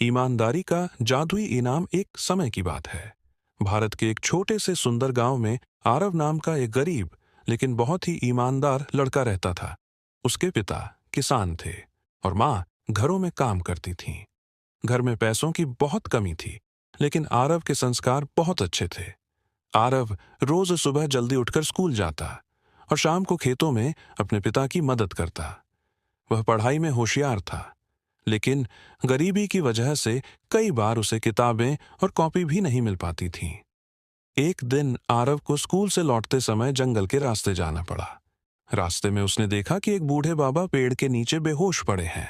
ईमानदारी का जादुई इनाम एक समय की बात है। भारत के एक छोटे से सुंदर गांव में आरव नाम का एक गरीब लेकिन बहुत ही ईमानदार लड़का रहता था। उसके पिता किसान थे और माँ घरों में काम करती थीं। घर में पैसों की बहुत कमी थी, लेकिन आरव के संस्कार बहुत अच्छे थे। आरव रोज सुबह जल्दी उठकर स्कूल जाता और शाम को खेतों में अपने पिता की मदद करता। वह पढ़ाई में होशियार था, लेकिन गरीबी की वजह से कई बार उसे किताबें और कॉपी भी नहीं मिल पाती थीं। एक दिन आरव को स्कूल से लौटते समय जंगल के रास्ते जाना पड़ा। रास्ते में उसने देखा कि एक बूढ़े बाबा पेड़ के नीचे बेहोश पड़े हैं।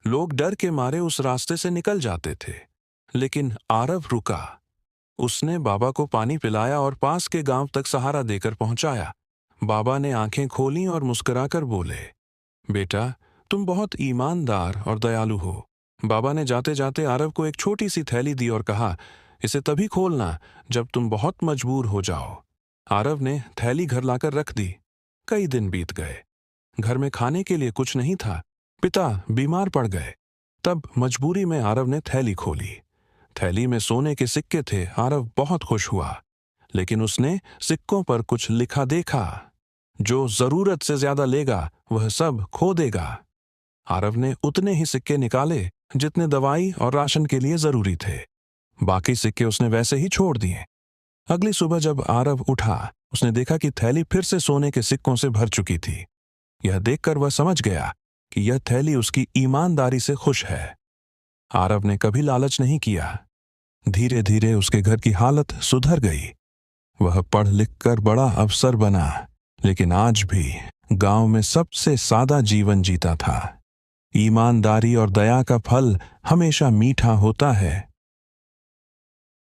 लोग डर के मारे उस रास्ते से निकल जाते थे, लेकिन आरव रुका। उसने बाबा को पानी पिलाया और पास के गांव तक सहारा देकर पहुंचाया। बाबा ने आंखें खोलीं और मुस्कुराकर बोले, बेटा, तुम बहुत ईमानदार और दयालु हो। बाबा ने जाते जाते आरव को एक छोटी सी थैली दी और कहा, इसे तभी खोलना जब तुम बहुत मजबूर हो जाओ। आरव ने थैली घर लाकर रख दी। कई दिन बीत गए। घर में खाने के लिए कुछ नहीं था। पिता बीमार पड़ गए। तब मजबूरी में आरव ने थैली खोली। थैली में सोने के सिक्के थे। आरव बहुत खुश हुआ, लेकिन उसने सिक्कों पर कुछ लिखा देखा, जो जरूरत से ज्यादा लेगा वह सब खो देगा। आरव ने उतने ही सिक्के निकाले जितने दवाई और राशन के लिए जरूरी थे। बाकी सिक्के उसने वैसे ही छोड़ दिए। अगली सुबह जब आरव उठा, उसने देखा कि थैली फिर से सोने के सिक्कों से भर चुकी थी। यह देखकर वह समझ गया कि यह थैली उसकी ईमानदारी से खुश है। आरव ने कभी लालच नहीं किया। धीरे धीरे उसके घर की हालत सुधर गई। वह पढ़ लिख कर बड़ा अफसर बना, लेकिन आज भी गांव में सबसे सादा जीवन जीता था। ईमानदारी और दया का फल हमेशा मीठा होता है।